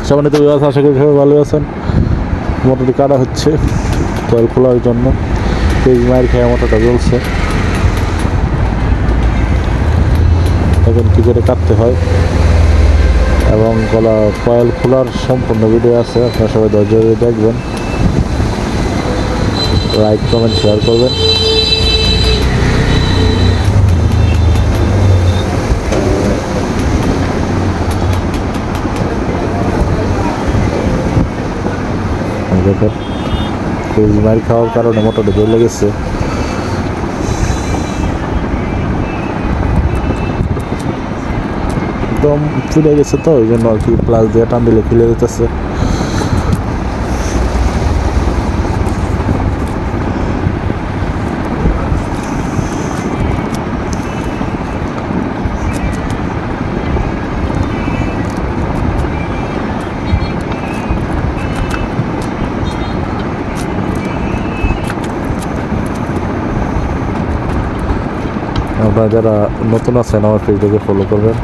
সম্মানিত বিভাগ, আশা করি সবাই ভালো আছেন। মোটরটি কাটা হচ্ছে কয়েল খোলার জন্য। পেজ মায়ের খেয়ে মোটরটা জ্বলছে। এখন কী করে কাটতে হয় এবং কয়েল খোলার সম্পূর্ণ ভিডিও আছে, আপনারা সবাই ধৈর্য ধরে দেখবেন। লাইক কমেন্ট শেয়ার করবেন। দেখেন পেজ মার খাওয়ার কারণে মোটরটা জ্বলে গেছে। একদম ফুলে গেছে, তো ওই জন্য আর কি প্লাস দিয়ে টান দিলে খুলে যেতেছে। আপনারা যারা নতুন আছেন আমার পেজটাকে ফলো করবেন।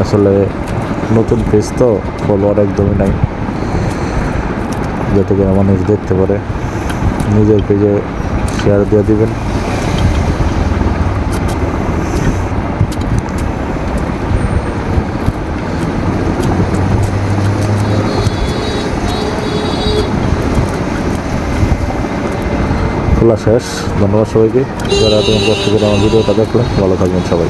আসলে নতুন পেজ তো ফলোয়ার একদমই নাই, যাতে করে মানুষ দেখতে পারে। নিজের পেজে শেয়ার দিয়ে দিবেন। খোলা শেষ। ধন্যবাদ সবাইকে যারা এতক্ষণ কষ্ট করে আমার ভিডিওটা দেখলেন। ভালো থাকবেন সবাই।